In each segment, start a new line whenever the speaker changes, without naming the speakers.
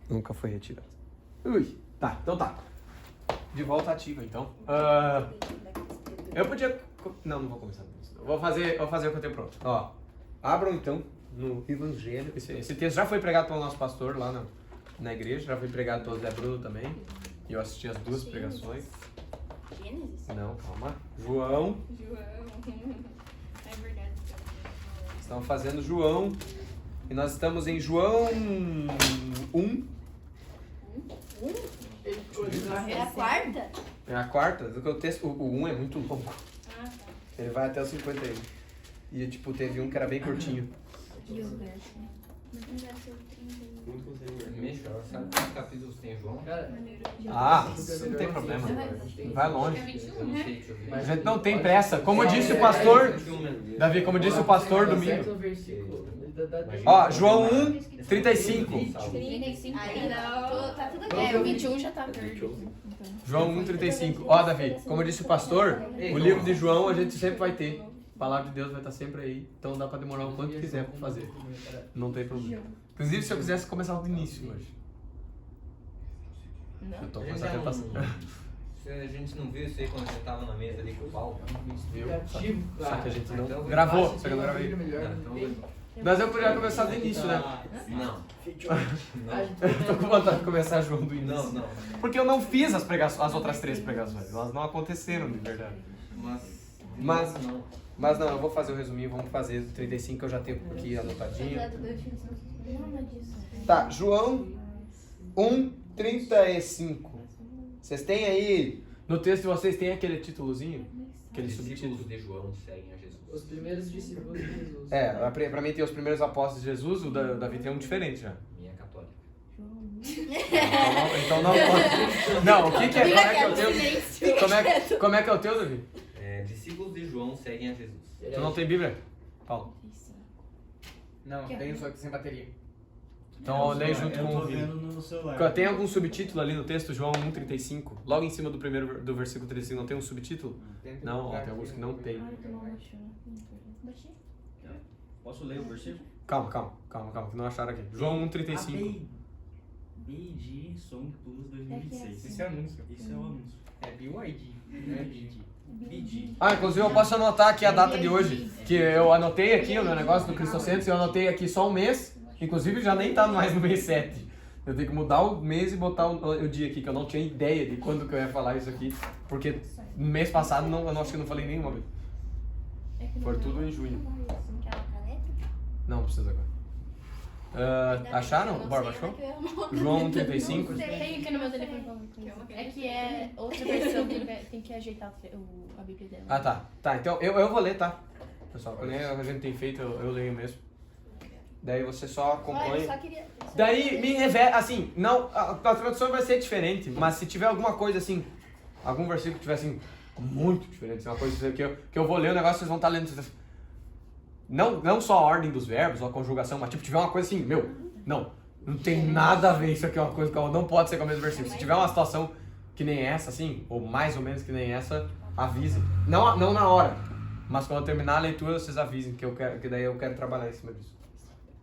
Nunca foi retirado. Ui, tá, então tá. De volta ativa, então. Eu podia... Não vou começar com isso. Vou fazer o que eu tenho pronto. Ó, abram então no Evangelho. Esse texto já foi pregado pelo nosso pastor lá na igreja, já foi pregado pelo Zé Bruno também. E eu assisti as duas pregações.
Gênesis?
Não, calma. João.
É verdade.
Estamos fazendo João. E nós estamos em João 1.
É a quarta?
É a quarta. O texto, o 1 é muito longo.
Ah, tá.
Ele vai até o 51. E tipo, teve um que era bem curtinho.
E o verso? Não deve ser o 31.
Mexa, sabe quantos capítulos tem João?
Ah, isso não tem problema. Vai longe.
Eu não sei, deixa eu ver.
A gente não tem pressa. Como disse o pastor, Davi, como disse o pastor domingo. Ó, João 1, 35.
35
não.
Tá tudo bem. O 21 já tá
João 1, 35. Ó, Davi, como disse o pastor, o livro de João a gente sempre vai ter. A palavra de Deus vai estar sempre aí. Então dá pra demorar o quanto quiser pra fazer. Não tem problema. Inclusive, se eu quisesse começar do início hoje. Eu tô com essa tentação.
A gente não viu isso aí quando você tava na mesa ali com o Paulo?
Viu? Só que a gente não gravou, só que eu não gravei. Mas eu podia começar do início, né?
Não.
Eu tô com vontade de começar João do início.
Não.
Porque eu não fiz as outras 3 pregações. Elas não aconteceram de verdade. Mas não, eu vou fazer o resuminho, vamos fazer o 35 que eu já tenho aqui anotadinho. Tá, João 1, 35. Vocês têm aí, no texto de vocês tem aquele títulozinho? Aquele subtítulo.
Discípulos de João seguem a Jesus.
Os primeiros discípulos de Jesus.
Pra mim tem os primeiros apóstolos de Jesus, o Davi tem um diferente já.
Minha católica.
Então não pode. Não, o que é? Como é que é o teu? Como é que é o teu, Davi?
Discípulos de João seguem a Jesus.
Tu não tem Bíblia? Paulo.
Não, tenho só que sem bateria.
Então leia junto com o
Eu tô
Vini.
vendo no celular.
Tem algum subtítulo ali no texto, João 1,35? Logo em cima do versículo 35, não tem um subtítulo? Não, ó, tem alguns que não tem.
Posso ler o versículo?
Calma, que não acharam aqui. João 1,35.
BG Song Plus 2026.
Esse é o anúncio.
Esse é o anúncio.
É BYD. Não é BD.
BG.
Ah, inclusive eu posso anotar aqui a data de hoje. Que eu anotei aqui o meu negócio do Cristocentros, eu anotei aqui só um mês. Inclusive já nem tá mais no mês 7. Eu tenho que mudar o mês e botar o dia aqui, que eu não tinha ideia de quando que eu ia falar isso aqui. Porque no mês passado eu acho que eu não falei nenhuma vez. Foi tudo em junho. Não precisa agora. Acharam? O Borba achou? João 1,35.
Tem aqui no meu telefone. É que é outra versão, tem que ajeitar a Bíblia dela.
Ah, tá. Tá, então eu vou ler, tá? Pessoal, quando a gente tem feito, eu leio mesmo. Daí você só acompanha. Daí me revela, assim, não, a tradução vai ser diferente, mas se tiver alguma coisa assim, algum versículo que tiver assim, muito diferente, uma coisa que eu vou ler o negócio, vocês vão estar lendo. Não só a ordem dos verbos ou a conjugação, mas tipo, tiver uma coisa assim, não tem nada a ver, isso aqui é uma coisa que não pode ser com o mesmo versículo. Se tiver uma situação que nem essa, assim, ou mais ou menos que nem essa, avise. Não na hora, mas quando eu terminar a leitura, vocês avisem, que daí eu quero trabalhar em cima disso.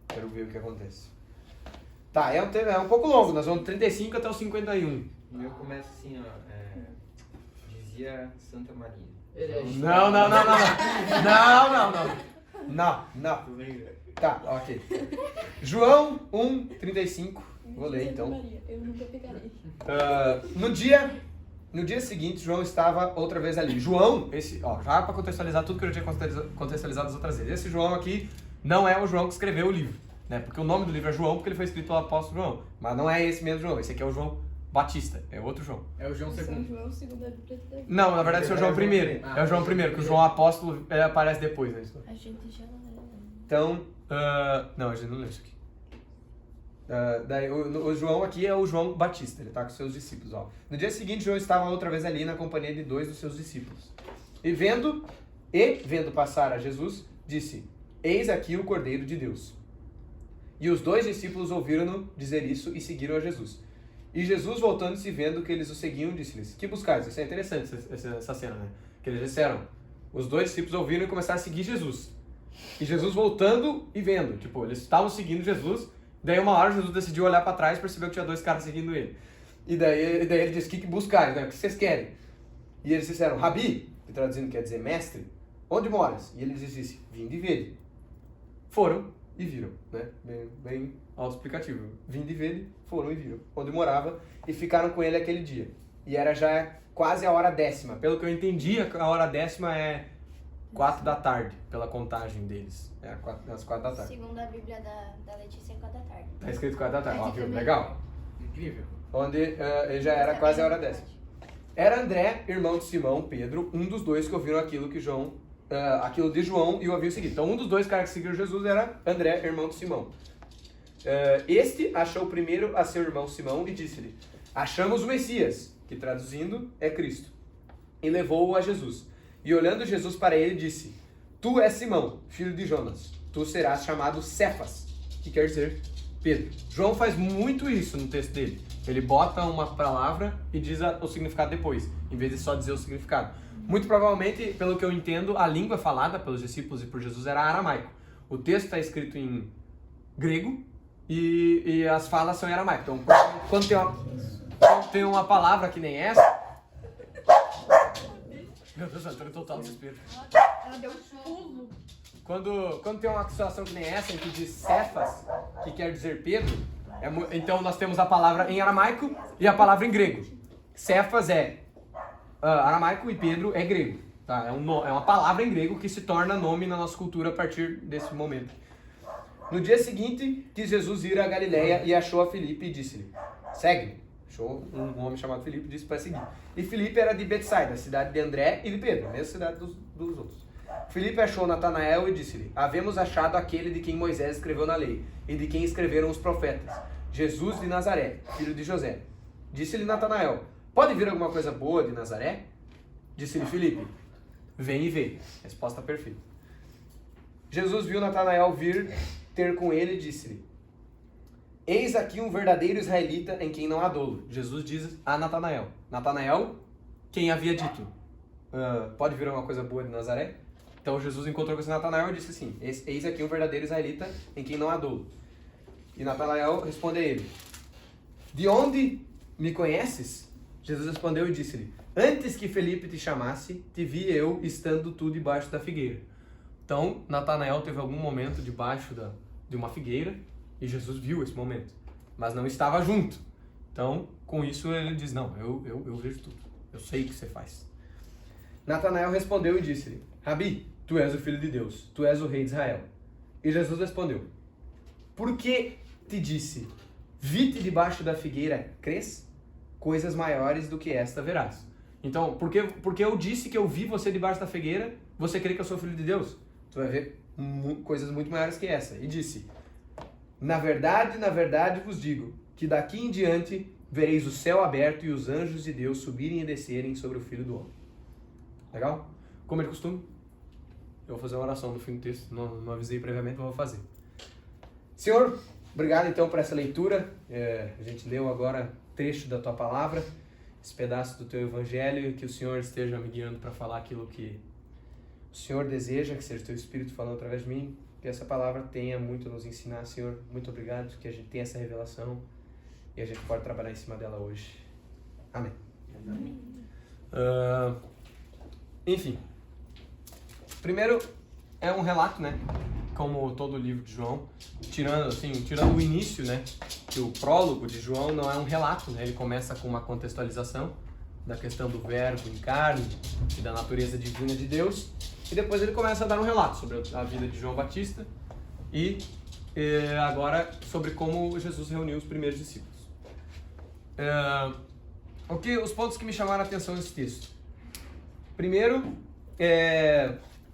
Quero ver o que acontece. Tá, é um pouco longo, nós vamos do 35 até o 51.
O meu começa assim, ó. Dizia Santa Maria.
Não. Tá, ok. João 1, 35. Vou ler então.
Eu nunca pegarei.
No dia seguinte, João estava outra vez ali. João, já para contextualizar tudo que eu já tinha contextualizado as outras vezes. Esse João aqui não é o João que escreveu o livro, né? Porque o nome do livro é João, porque ele foi escrito pelo apóstolo João. Mas não é esse mesmo João, esse aqui é o João Batista, é outro João.
É o João
São
II.
João, segundo a Bíblia da Bíblia.
Não, na verdade esse é o João I. É o João I, que o João apóstolo aparece depois na história.
A gente já não leu.
Então, não, a gente não leu isso aqui. Daí, o João aqui é o João Batista, ele está com seus discípulos. Ó. No dia seguinte, João estava outra vez ali na companhia de 2 dos seus discípulos. E vendo passar a Jesus, disse: Eis aqui o Cordeiro de Deus. E os 2 discípulos ouviram-no dizer isso e seguiram a Jesus. E Jesus, voltando-se e vendo que eles o seguiam, disse-lhes: Que buscais? Isso é interessante, essa cena, né? Que eles disseram, os 2 discípulos ouviram e começaram a seguir Jesus. E Jesus voltando e vendo, tipo, eles estavam seguindo Jesus Daí uma hora Jesus decidiu olhar para trás e percebeu que tinha 2 caras seguindo ele. E daí ele disse, o que buscaram? O que vocês querem? E eles disseram, Rabi, que traduzindo quer dizer mestre, onde moras? E ele disse, vinde e vede. Foram e viram, né? Bem autoexplicativo. Vinde e vede, foram e viram onde morava e ficaram com ele aquele dia. E era já quase a hora 10ª. Pelo que eu entendi, a hora 10ª é 4 da tarde, pela contagem deles. É às 4 da tarde.
Segundo a Bíblia da Letícia, é 4 da tarde.
Tá escrito 4 da tarde, ó,
Aqui
viu?
também.
Legal.
Incrível.
Onde já era quase a hora 10ª. Era André, irmão de Simão, Pedro, um dos 2 que ouviram aquilo de João e o haviam seguido. Então, um dos 2 caras que seguiram Jesus era André, irmão de Simão. Este achou primeiro a seu irmão Simão e disse-lhe, achamos o Messias, que traduzindo é Cristo. E levou-o a Jesus. E olhando Jesus para ele, disse, tu és Simão, filho de Jonas, tu serás chamado Cefas, que quer dizer Pedro. João faz muito isso no texto dele. Ele bota uma palavra e diz o significado depois, em vez de só dizer o significado. Muito provavelmente, pelo que eu entendo, a língua falada pelos discípulos e por Jesus era aramaico. O texto está escrito em grego e as falas são em aramaico. Então, quando tem uma palavra que nem essa... Meu Deus, eu estou em total desespero.
Ela deu um pulo.
Quando tem uma situação que nem essa, em que diz Cefas, que quer dizer Pedro, então nós temos a palavra em aramaico e a palavra em grego. Cefas é aramaico e Pedro é grego. Tá? É uma palavra em grego que se torna nome na nossa cultura a partir desse momento. No dia seguinte, quis Jesus ir a Galileia e achou a Filipe e disse-lhe, segue-me. Achou um homem chamado Filipe e disse para seguir. E Filipe era de Betsaida, cidade de André e de Pedro, a mesma cidade dos outros. Filipe achou Natanael e disse-lhe, havemos achado aquele de quem Moisés escreveu na lei e de quem escreveram os profetas, Jesus de Nazaré, filho de José. Disse-lhe Natanael, pode vir alguma coisa boa de Nazaré? Disse-lhe Filipe, vem e vê. Resposta perfeita. Jesus viu Natanael vir ter com ele e disse-lhe, eis aqui um verdadeiro israelita em quem não há dolo. Jesus diz a Natanael. Natanael, quem havia dito, pode vir alguma coisa boa de Nazaré? Então Jesus encontrou com esse Natanael e disse assim, eis aqui um verdadeiro israelita em quem não há dolo. E Natanael responde a ele, de onde me conheces? Jesus respondeu e disse-lhe, antes que Felipe te chamasse, te vi eu estando tu debaixo da figueira. Então Natanael teve algum momento debaixo de uma figueira e Jesus viu esse momento, mas não estava junto. Então com isso ele diz, não, eu vejo tudo, eu sei o que você faz. Natanael respondeu e disse-lhe, Rabi, tu és o Filho de Deus, tu és o Rei de Israel. E Jesus respondeu, por que te disse, vi-te debaixo da figueira, crês? Coisas maiores do que esta verás. Então, porque eu disse que eu vi você debaixo da figueira, você crê que eu sou Filho de Deus? Tu vai ver coisas muito maiores que essa. E disse, na verdade vos digo, que daqui em diante vereis o céu aberto e os anjos de Deus subirem e descerem sobre o Filho do Homem. Legal? Como é de costume, eu vou fazer uma oração no fim do texto, não avisei previamente, mas vou fazer. Senhor, obrigado então por essa leitura, a gente leu agora trecho da Tua Palavra, esse pedaço do Teu Evangelho, e que o Senhor esteja me guiando para falar aquilo que o Senhor deseja, que seja o Teu Espírito falando através de mim, que essa palavra tenha muito a nos ensinar, Senhor, muito obrigado, que a gente tenha essa revelação e a gente pode trabalhar em cima dela hoje. Amém. Amém. Enfim, primeiro é um relato, né? Como todo o livro de João, tirando o início, né? Que o prólogo de João não é um relato, né? Ele começa com uma contextualização da questão do verbo em carne e da natureza divina de Deus, e depois ele começa a dar um relato sobre a vida de João Batista e agora sobre como Jesus reuniu os primeiros discípulos. Os pontos que me chamaram a atenção nesse texto. Primeiro,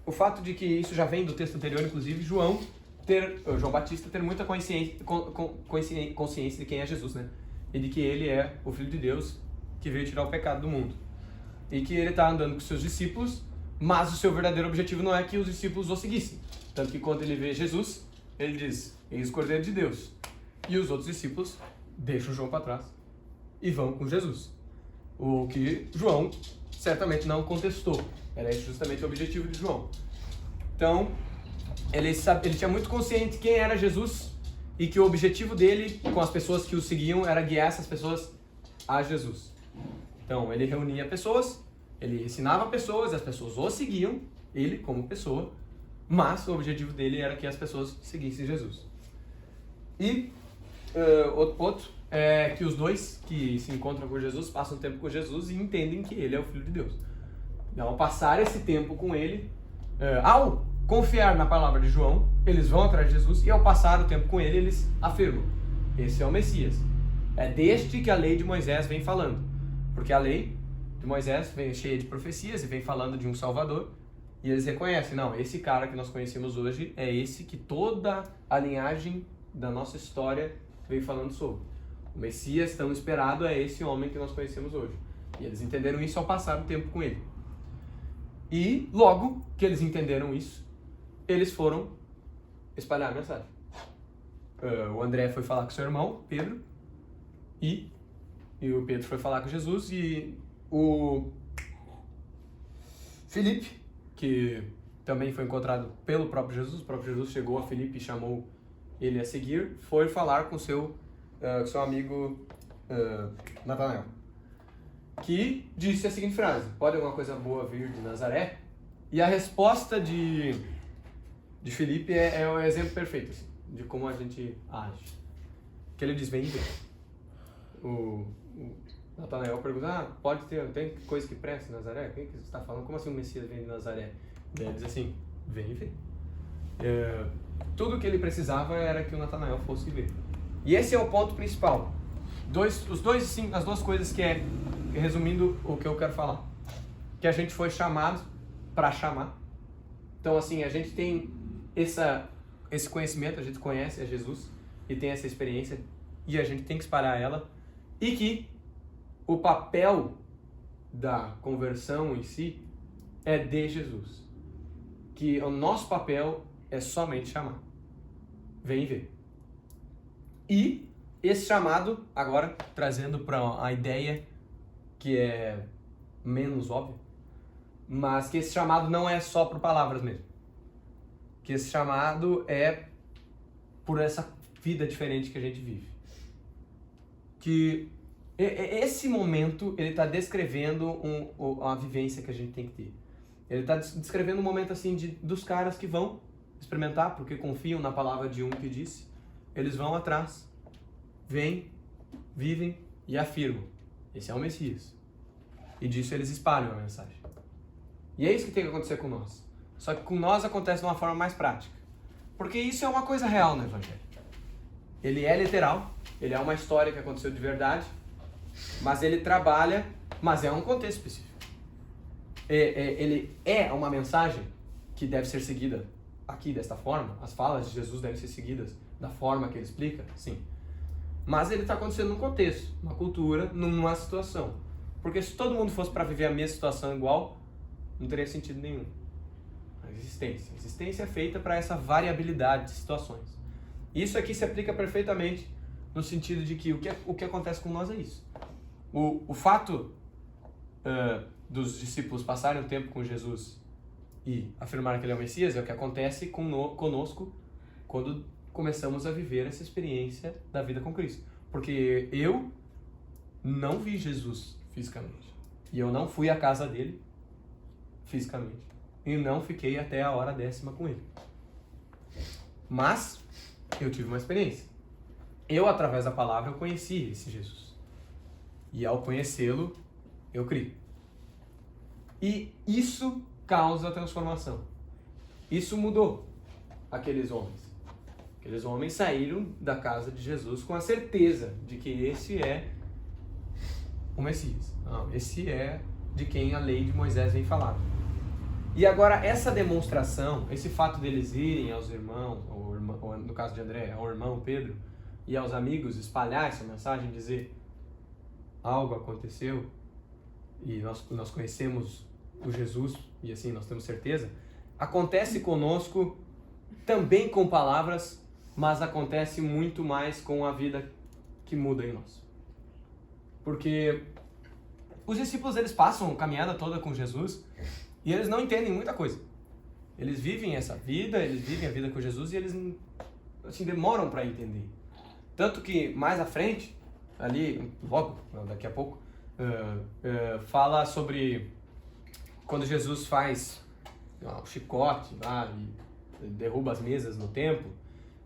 o fato de que isso já vem do texto anterior, inclusive, João Batista ter muita consciência de quem é Jesus, né? E de que ele é o Filho de Deus que veio tirar o pecado do mundo. E que ele está andando com seus discípulos, mas o seu verdadeiro objetivo não é que os discípulos o seguissem. Tanto que quando ele vê Jesus, ele diz, eis o Cordeiro de Deus. E os outros discípulos deixam João para trás e vão com Jesus. O que João certamente não contestou. Era justamente o objetivo de João. Então, ele tinha muito consciente quem era Jesus e que o objetivo dele com as pessoas que o seguiam era guiar essas pessoas a Jesus. Então, ele reunia pessoas, ele ensinava pessoas, as pessoas o seguiam, ele como pessoa, mas o objetivo dele era que as pessoas seguissem Jesus. E outro é que os dois que se encontram com Jesus passam tempo com Jesus e entendem que ele é o Filho de Deus. Então, ao passar esse tempo com ele, ao confiar na palavra de João, eles vão atrás de Jesus e ao passar o tempo com ele, eles afirmam: esse é o Messias. É deste que a lei de Moisés vem falando. Porque a lei de Moisés vem cheia de profecias e vem falando de um Salvador. E eles reconhecem: não, esse cara que nós conhecemos hoje é esse que toda a linhagem da nossa história veio falando sobre. O Messias tão esperado é esse homem que nós conhecemos hoje. E eles entenderam isso ao passar o tempo com ele. E logo que eles entenderam isso, eles foram espalhar a mensagem. O André foi falar com seu irmão, Pedro, e o Pedro foi falar com Jesus, e o Felipe, que também foi encontrado pelo próprio Jesus, o próprio Jesus chegou a Felipe e chamou ele a seguir, foi falar com seu amigo Natanael, que disse a seguinte frase: pode alguma coisa boa vir de Nazaré? E a resposta de Felipe é o exemplo perfeito assim, de como a gente age. Que ele diz: vem ver. O Natanael pergunta: pode ter, tem coisa que presta em Nazaré? O que você está falando? Como assim o Messias vem de Nazaré? Daí ele diz assim: vem ver. Tudo o que ele precisava era que o Natanael fosse ver. E esse é o ponto principal. As duas coisas que é, resumindo o que eu quero falar. Que a gente foi chamado para chamar. Então assim, a gente tem esse conhecimento, a gente conhece a Jesus e tem essa experiência e a gente tem que espalhar ela. E que o papel da conversão em si é de Jesus. Que o nosso papel é somente chamar. Vem ver. E esse chamado, agora trazendo para a ideia que é menos óbvia, mas que esse chamado não é só por palavras mesmo. Que esse chamado é por essa vida diferente que a gente vive. Que esse momento, ele está descrevendo uma vivência que a gente tem que ter. Ele está descrevendo um momento assim dos caras que vão experimentar, porque confiam na palavra de um que disse. Eles vão atrás, vêm, vivem e afirmam: esse é o Messias. E disso eles espalham a mensagem. E é isso que tem que acontecer com nós. Só que com nós acontece de uma forma mais prática. Porque isso é uma coisa real no Evangelho. Ele é literal, ele é uma história que aconteceu de verdade, mas ele trabalha, mas é um contexto específico. Ele é uma mensagem que deve ser seguida aqui desta forma. As falas de Jesus devem ser seguidas da forma que ele explica, sim. Mas ele está acontecendo num contexto, numa cultura, numa situação. Porque se todo mundo fosse para viver a mesma situação igual, não teria sentido nenhum. A existência é feita para essa variabilidade de situações. Isso aqui se aplica perfeitamente no sentido de que o que acontece com nós é isso. O fato dos discípulos passarem o tempo com Jesus e afirmarem que ele é o Messias é o que acontece conosco quando começamos a viver essa experiência da vida com Cristo. Porque eu não vi Jesus fisicamente. E eu não fui à casa dele fisicamente. E não fiquei até a hora 10ª com ele. Mas eu tive uma experiência. Eu, através da palavra, eu conheci esse Jesus. E ao conhecê-lo, eu criei. E isso causa transformação. Isso mudou aqueles homens. Aqueles homens saíram da casa de Jesus com a certeza de que esse é o Messias. Não, esse é de quem a lei de Moisés vem falar. E agora essa demonstração, esse fato deles irem aos irmãos, ou no caso de André, ao irmão Pedro, e aos amigos espalhar essa mensagem, dizer: algo aconteceu e nós conhecemos o Jesus e assim nós temos certeza, acontece conosco também com palavras, mas acontece muito mais com a vida que muda em nós. Porque os discípulos, eles passam a caminhada toda com Jesus e eles não entendem muita coisa. Eles vivem essa vida, eles vivem a vida com Jesus e eles assim, demoram para entender. Tanto que mais à frente, ali, logo, daqui a pouco, fala sobre quando Jesus faz o chicote lá e derruba as mesas no templo,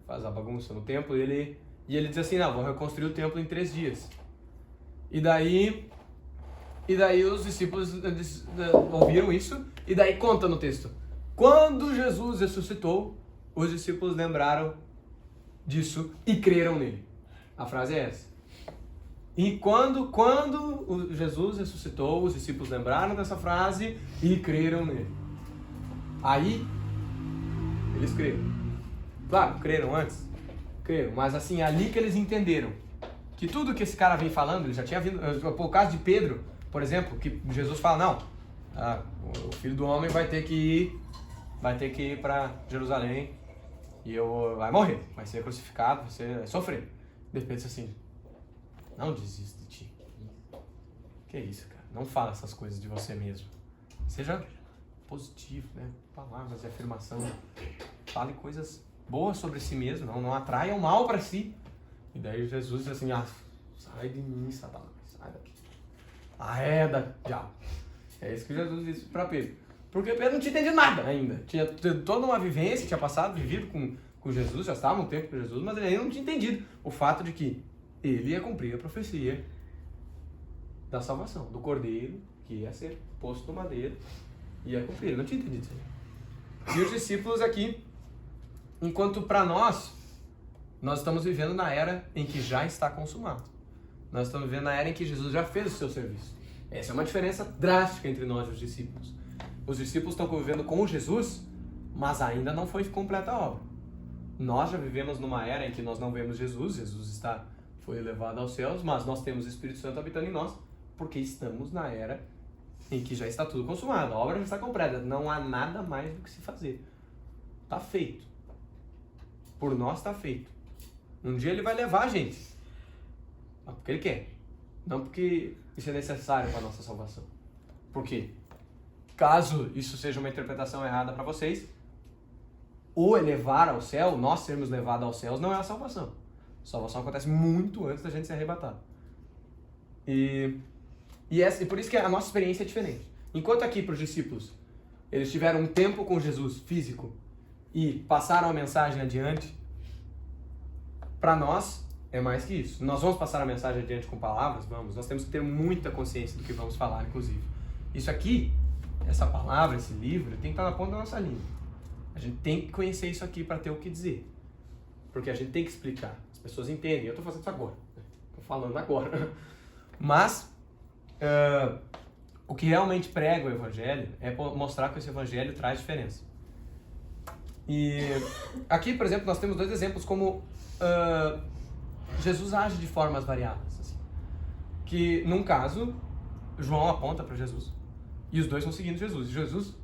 faz a bagunça no templo, e ele diz assim, não, vou reconstruir o templo em 3 dias. E daí os discípulos ouviram isso, e daí conta no texto. Quando Jesus ressuscitou, os discípulos lembraram disso e creram nele. A frase é essa. E quando Jesus ressuscitou, os discípulos lembraram dessa frase e creram nele. Aí, eles creram. Claro, creram antes. Creram, mas assim, é ali que eles entenderam que tudo que esse cara vem falando, ele já tinha vindo. O caso de Pedro, por exemplo, que Jesus fala, não, o Filho do Homem vai ter que ir para Jerusalém e vai morrer, vai ser crucificado, vai sofrer. De repente diz assim, não desista de ti. Que isso, cara? Não fala essas coisas de você mesmo. Seja positivo, né? Palavras de afirmação. Fale coisas boas sobre si mesmo, não atraia o mal para si. E daí Jesus diz assim, sai de mim, Satanás, sai daqui. Arreda, diabo. É isso que Jesus disse para Pedro. Porque Pedro não tinha entendido nada ainda. Tinha toda uma vivência, tinha vivido com Jesus, já estava um tempo com Jesus, mas ele ainda não tinha entendido o fato de que ele ia cumprir a profecia da salvação, do cordeiro, que ia ser posto no madeiro, ia cumprir. Ele não tinha entendido isso aí. E os discípulos aqui, enquanto para nós estamos vivendo na era em que já está consumado. Nós estamos vivendo na era em que Jesus já fez o seu serviço. Essa é uma diferença drástica entre nós e os discípulos. Os discípulos estão convivendo com Jesus, mas ainda não foi completa a obra. Nós já vivemos numa era em que nós não vemos Jesus foi elevado aos céus, mas nós temos o Espírito Santo habitando em nós, porque estamos na era em que já está tudo consumado, a obra já está completa, não há nada mais do que se fazer. Está feito. Por nós está feito. Um dia ele vai levar a gente, mas porque ele quer, não porque isso é necessário para a nossa salvação. Por quê? Caso isso seja uma interpretação errada para vocês, o elevar ao céu, nós sermos levados aos céus, não é a salvação. A salvação acontece muito antes da gente ser arrebatado. E por isso que a nossa experiência é diferente. Enquanto aqui para os discípulos, eles tiveram um tempo com Jesus físico e passaram a mensagem adiante, para nós é mais que isso. Nós vamos passar a mensagem adiante com palavras? Vamos. Nós temos que ter muita consciência do que vamos falar, inclusive. Isso aqui, essa palavra, esse livro, tem que estar na ponta da nossa língua. A gente tem que conhecer isso aqui para ter o que dizer. Porque a gente tem que explicar. As pessoas entendem. Eu estou fazendo isso agora. Estou falando agora. Mas, o que realmente prega o Evangelho é mostrar que esse Evangelho traz diferença. E aqui, por exemplo, nós temos 2 exemplos como Jesus age de formas variadas. Assim. Que, num caso, João aponta para Jesus. E os 2 estão seguindo Jesus. E Jesus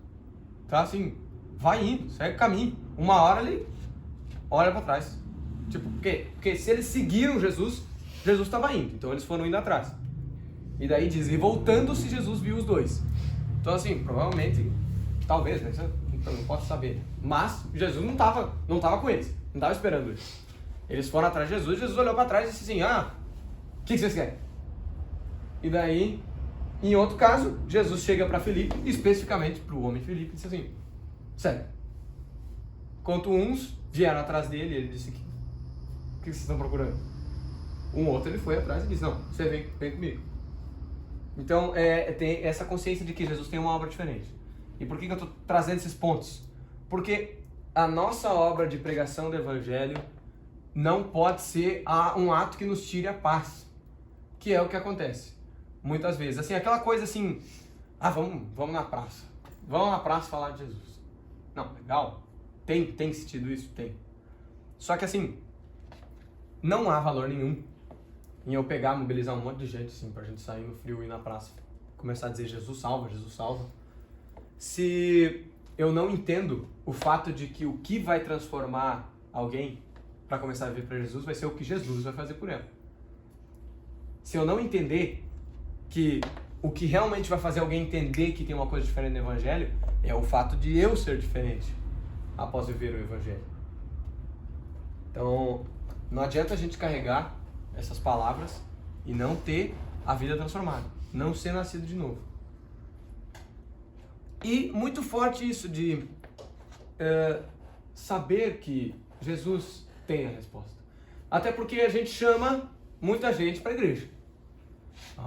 tá assim, vai indo, segue o caminho. Uma hora ele olha para trás. Tipo, por quê? Porque se eles seguiram Jesus estava indo. Então eles foram indo atrás. E daí diz, e voltando-se Jesus viu os 2. Então assim, provavelmente, talvez, né? Então, não posso saber. Mas Jesus não estava com eles. Não estava esperando eles. Eles foram atrás de Jesus. Jesus olhou para trás e disse assim, o que vocês querem? E daí, em outro caso, Jesus chega para Filipe, especificamente para o homem Filipe, e disse assim, sério. Enquanto uns vieram atrás dele, ele disse, o que vocês estão procurando? Um outro ele foi atrás e disse, não, você vem comigo. Então, tem essa consciência de que Jesus tem uma obra diferente. E por que eu estou trazendo esses pontos? Porque a nossa obra de pregação do Evangelho não pode ser um ato que nos tire a paz, que é o que acontece muitas vezes. Assim, aquela coisa assim, vamos na praça. Vamos na praça falar de Jesus. Não, legal. Tem sentido isso? Tem. Só que assim, não há valor nenhum em eu mobilizar um monte de gente assim, pra gente sair no frio e ir na praça. Começar a dizer Jesus salva, se eu não entendo o fato de que o que vai transformar alguém para começar a viver para Jesus vai ser o que Jesus vai fazer por ela. Se eu não entender que o que realmente vai fazer alguém entender que tem uma coisa diferente no Evangelho é o fato de eu ser diferente após viver o Evangelho. Então, não adianta a gente carregar essas palavras e não ter a vida transformada, não ser nascido de novo. E muito forte isso de saber que Jesus tem a resposta. Até porque a gente chama muita gente para a igreja.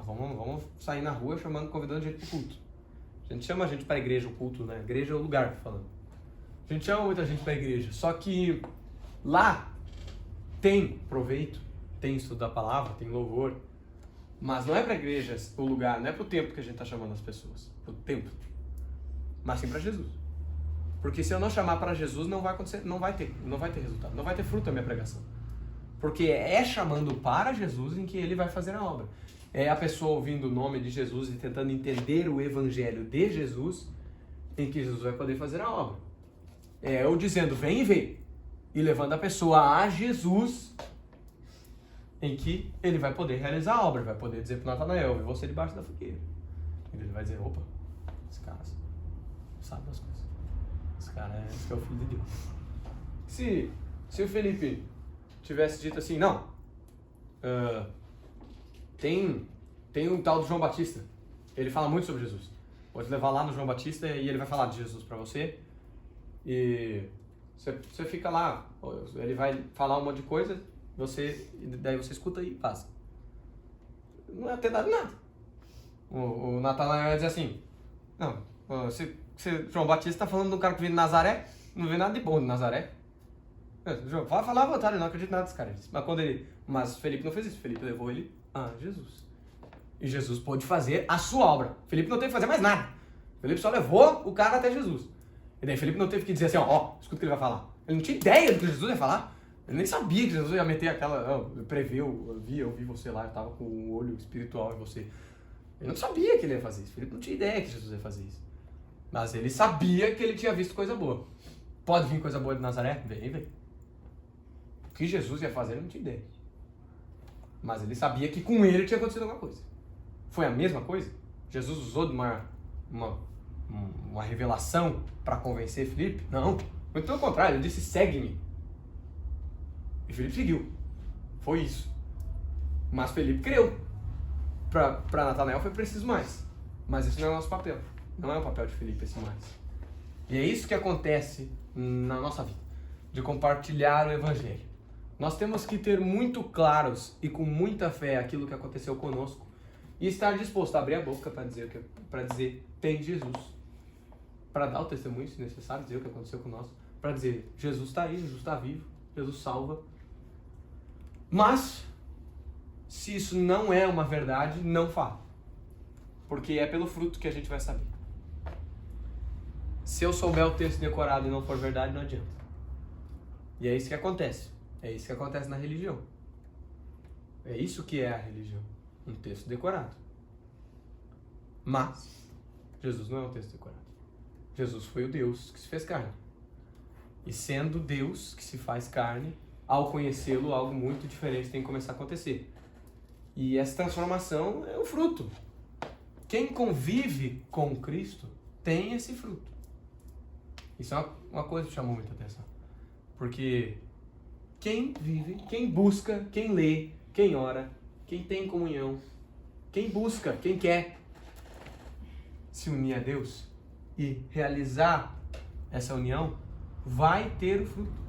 Vamos sair na rua convidando gente para o culto. A gente chama a gente para a igreja, o culto, né? Igreja é o lugar, falando. A gente chama muita gente para a igreja, só que lá tem proveito, tem estudo da palavra, tem louvor, mas não é para a igreja o lugar, não é para o templo que a gente está chamando as pessoas, para o templo, mas sim para Jesus. Porque se eu não chamar para Jesus, não vai acontecer, não vai ter resultado, não vai ter fruto a minha pregação. Porque é chamando para Jesus em que ele vai fazer a obra. É a pessoa ouvindo o nome de Jesus e tentando entender o evangelho de Jesus em que Jesus vai poder fazer a obra. É eu dizendo, vem e vê, e levando a pessoa a Jesus em que ele vai poder realizar a obra, vai poder dizer para o Natanael, eu vi você debaixo da fogueira. E ele vai dizer, opa, esse cara sabe das coisas. Esse cara esse é o filho de Deus. Se o Felipe tivesse dito assim, não, tem um tal do João Batista, ele fala muito sobre Jesus. Pode levar lá no João Batista e ele vai falar de Jesus para você. E você fica lá, ele vai falar um monte de coisa, daí você escuta e passa. Não ia ter dado nada. O Natanael ia dizer assim, não, se João Batista está falando de um cara que vem de Nazaré, não vê nada de bom de Nazaré. João, pode falar à vontade, eu não acredito nada desse cara. Mas Felipe não fez isso, Felipe levou ele a Jesus. E Jesus pôde fazer a sua obra. Felipe não teve que fazer mais nada. Felipe só levou o cara até Jesus. E daí Felipe não teve que dizer assim, escuta o que ele vai falar. Ele não tinha ideia do que Jesus ia falar. Ele nem sabia que Jesus ia meter aquela, preveu, eu vi você lá, eu estava com um olho espiritual em você. Ele não sabia que ele ia fazer isso. Felipe não tinha ideia que Jesus ia fazer isso. Mas ele sabia que ele tinha visto coisa boa. Pode vir coisa boa de Nazaré? Vem. O que Jesus ia fazer, ele não tinha ideia. Mas ele sabia que com ele tinha acontecido alguma coisa. Foi a mesma coisa? Jesus usou de uma revelação para convencer Felipe? Não. Muito pelo contrário, ele disse, segue-me. E Felipe seguiu. Foi isso. Mas Felipe creu. Para Natanael foi preciso mais. Mas isso não é o nosso papel. Não é o papel de Felipe esse mais. E é isso que acontece na nossa vida. De compartilhar o evangelho. Nós temos que ter muito claros e com muita fé aquilo que aconteceu conosco. E estar disposto a abrir a boca para dizer, tem Jesus. Para dar o testemunho, se necessário, dizer o que aconteceu conosco. Para dizer, Jesus está aí, Jesus está vivo, Jesus salva. Mas, se isso não é uma verdade, não fale. Porque é pelo fruto que a gente vai saber. Se eu souber o texto decorado e não for verdade, não adianta. E é isso que acontece. É isso que acontece na religião. É isso que é a religião. Um texto decorado. Mas, Jesus não é um texto decorado. Jesus foi o Deus que se fez carne. E sendo Deus que se faz carne, ao conhecê-lo, algo muito diferente tem que começar a acontecer. E essa transformação é o fruto. Quem convive com Cristo tem esse fruto. Isso é uma coisa que chamou muita atenção. Porque quem vive, quem busca, quem lê, quem ora, quem tem comunhão, quem busca, quem quer se unir a Deus e realizar essa união, vai ter o fruto.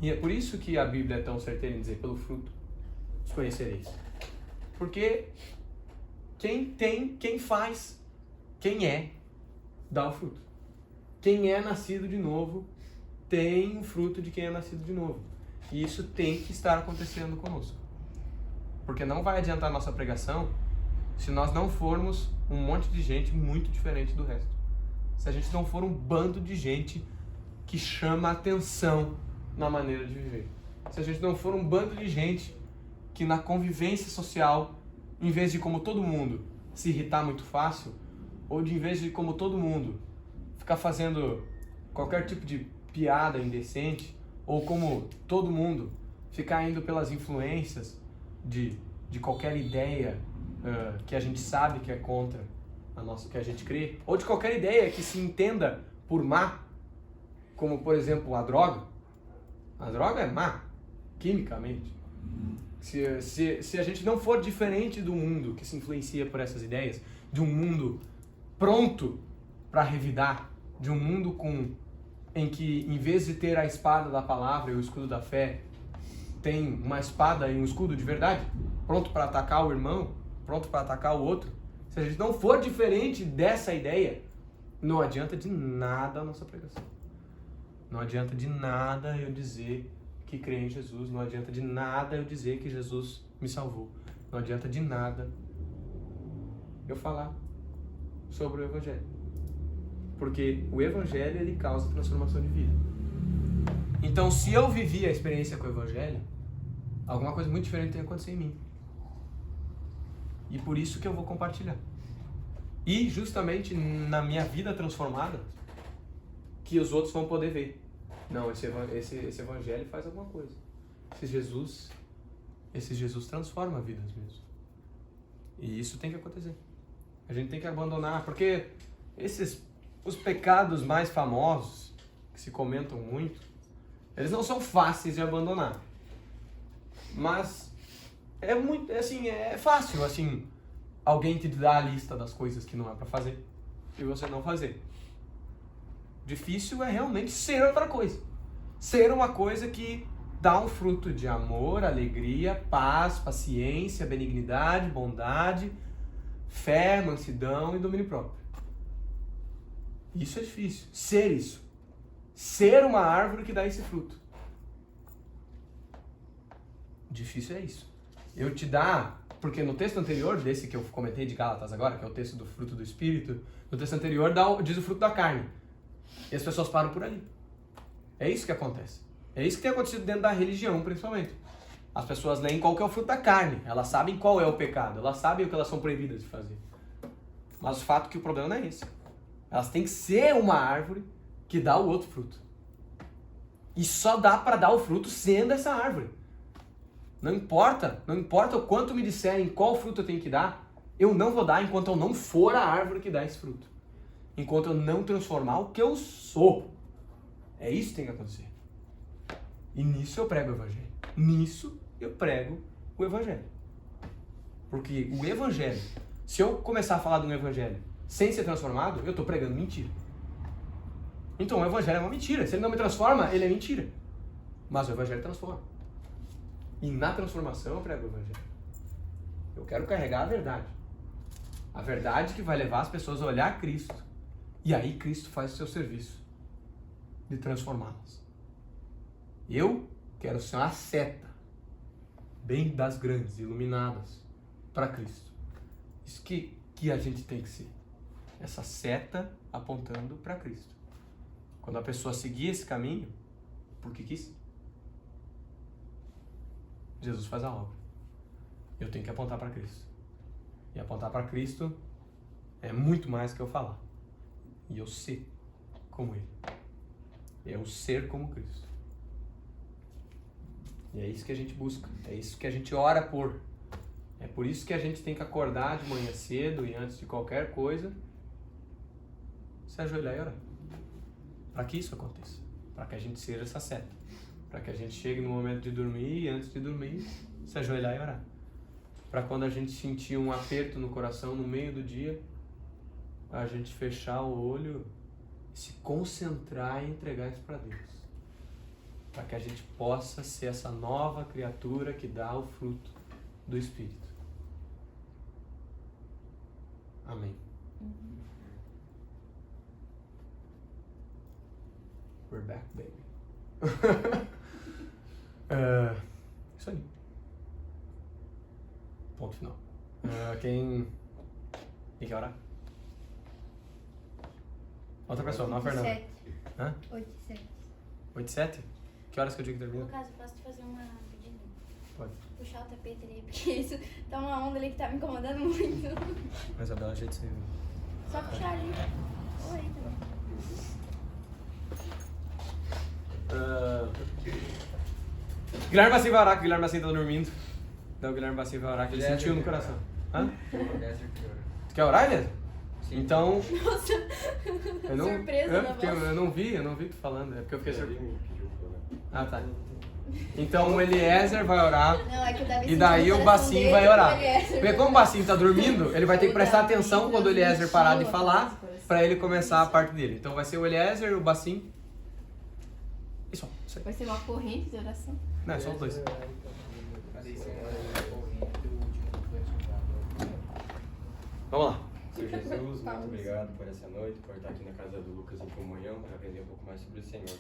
E é por isso que a Bíblia é tão certeira em dizer, pelo fruto os conhecereis. Porque quem faz, quem é, dá o fruto. Quem é nascido de novo tem o fruto de quem é nascido de novo. E isso tem que estar acontecendo conosco. Porque não vai adiantar a nossa pregação se nós não formos um monte de gente muito diferente do resto. Se a gente não for um bando de gente que chama atenção na maneira de viver. Se a gente não for um bando de gente que na convivência social, em vez de como todo mundo se irritar muito fácil, ou de em vez de como todo mundo ficar fazendo qualquer tipo de piada indecente, ou como todo mundo ficar indo pelas influências de qualquer ideia que a gente sabe que é contra a nossa, que a gente crê, ou de qualquer ideia que se entenda por má, como por exemplo a droga, A droga é má, quimicamente. Se a gente não for diferente do mundo que se influencia por essas ideias, de um mundo pronto para revidar, de um mundo em que, em vez de ter a espada da palavra e o escudo da fé, tem uma espada e um escudo de verdade, pronto para atacar o irmão, pronto para atacar o outro. Se a gente não for diferente dessa ideia, não adianta de nada a nossa pregação. Não adianta de nada eu dizer que creio em Jesus. Não adianta de nada eu dizer que Jesus me salvou. Não adianta de nada eu falar sobre o Evangelho. Porque o Evangelho, ele causa transformação de vida. Então, se eu vivi a experiência com o Evangelho, alguma coisa muito diferente tem acontecido em mim. E por isso que eu vou compartilhar. E justamente na minha vida transformada, que os outros vão poder ver. Não, esse Evangelho faz alguma coisa. Esse Jesus transforma vidas mesmo. E isso tem que acontecer. A gente tem que abandonar, porque os pecados mais famosos, que se comentam muito, eles não são fáceis de abandonar. Mas é fácil, assim, alguém te dá a lista das coisas que não é para fazer e você não fazer. Difícil é realmente ser outra coisa. Ser uma coisa que dá um fruto de amor, alegria, paz, paciência, benignidade, bondade, fé, mansidão e domínio próprio. Isso é difícil. Ser isso. Ser uma árvore que dá esse fruto. Difícil é isso. Eu te dar, porque no texto anterior, desse que eu comentei de Gálatas agora, que é o texto do fruto do Espírito, no texto anterior diz o fruto da carne. E as pessoas param por ali. É isso que acontece. É isso que tem acontecido dentro da religião, principalmente. As pessoas leem qual que é o fruto da carne. Elas sabem qual é o pecado. Elas sabem o que elas são proibidas de fazer. Mas o fato é que o problema não é esse. Elas têm que ser uma árvore que dá o outro fruto. E só dá para dar o fruto sendo essa árvore. Não importa o quanto me disserem qual fruto eu tenho que dar, eu não vou dar enquanto eu não for a árvore que dá esse fruto. Enquanto eu não transformar o que eu sou. É isso que tem que acontecer. E nisso eu prego o Evangelho. Nisso eu prego o Evangelho. Porque o Evangelho, se eu começar a falar de um Evangelho sem ser transformado, eu estou pregando mentira. Então o Evangelho é uma mentira. Se ele não me transforma, ele é mentira. Mas o Evangelho transforma. E na transformação eu prego o Evangelho. Eu quero carregar a verdade. A verdade que vai levar as pessoas a olhar Cristo. E aí Cristo faz o seu serviço de transformá-las. Eu quero ser uma seta bem das grandes, iluminadas para Cristo. Isso que a gente tem que ser. Essa seta apontando para Cristo. Quando a pessoa seguir esse caminho, porque quis, Jesus faz a obra. Eu tenho que apontar para Cristo. E apontar para Cristo é muito mais que eu falar. E eu ser como Ele. É o ser como Cristo. E é isso que a gente busca. É isso que a gente ora por. É por isso que a gente tem que acordar de manhã cedo e antes de qualquer coisa, se ajoelhar e orar. Para que isso aconteça. Para que a gente seja essa seta. Para que a gente chegue no momento de dormir e antes de dormir, se ajoelhar e orar. Para quando a gente sentir um aperto no coração no meio do dia, a gente fechar o olho, se concentrar e entregar isso para Deus. Para que a gente possa ser essa nova criatura que dá o fruto do Espírito. Amém. We're back, baby. Isso aí. Ponto final. Quem quer orar? Outra pessoa, não a Fernanda.
7.
Hã?
8 e 7.
8 e 7? Que horas que eu digo que termina?
No caso, posso te fazer uma pedida?
Pode.
Puxar o tapete ali, porque isso tá uma onda ali que tá me incomodando muito.
Mas a Bela jeito de ser.
Só puxar ali. Ou aí também.
Guilherme Bassi vai orar, que o Guilherme Bassi tá dormindo. Então o Guilherme Bassi vai orar, que ele sentiu no coração. Hã? Tu quer orar, Elias?
Sim.
Então.
Nossa,
Eu não,
surpresa na voz.
eu não vi tu falando, é porque eu fiquei surpreso. Ah, tá. Então o Eliezer vai orar.
Não, é que o Davi
E daí
sentiu
o
no
Bacinho
coração
vai
dele,
orar.
o Eliezer
Porque como o Bacinho tá dormindo, ele vai ter que prestar atenção quando o Eliezer parar de falar pra ele começar a parte dele. Então vai ser o Eliezer, o Bacinho. Isso aí.
Vai ser uma corrente de oração.
Não, é só os dois. Vamos lá.
Senhor Jesus, muito obrigado por essa noite, por estar aqui na casa do Lucas em comunhão, para aprender um pouco mais sobre o Senhor.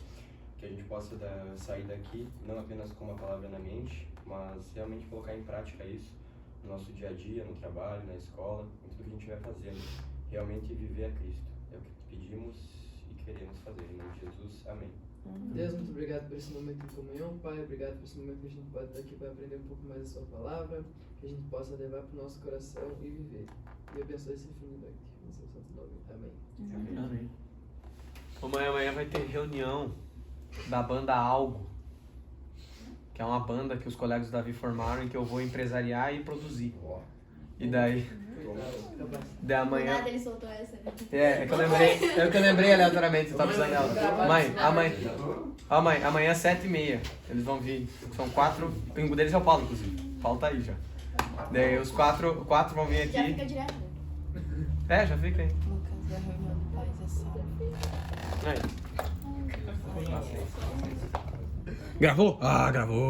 Que a gente possa sair daqui, não apenas com uma palavra na mente, mas realmente colocar em prática isso no nosso dia a dia, no trabalho, na escola, em tudo que a gente vai fazendo. Realmente viver a Cristo. É o que pedimos e queremos fazer. Em nome de Jesus, amém.
Deus, muito obrigado por esse momento em comunhão, Pai. Obrigado por esse momento que a gente pode estar aqui para aprender um pouco mais da Sua palavra, que a gente possa levar para o nosso coração e viver. E abençoe esse fim de noite. Em seu santo nome. Amém.
Amém. Amanhã vai ter reunião da banda Algo, que é uma banda que os colegas do Davi formaram e que eu vou empresariar e produzir. E daí amanhã...
Nada, ele soltou essa.
É que eu lembrei aleatoriamente, eu tava precisando dela. Mãe, amanhã é 7h30, eles vão vir. São 4, o pingo deles é o Paulo, inclusive. O Paulo tá aí já. Daí os quatro vão vir
Já
aqui.
fica direto.
É, já fica aí.
Lucas, da reunião do Paz é sábado.
Aí. Gravou? Ah, gravou.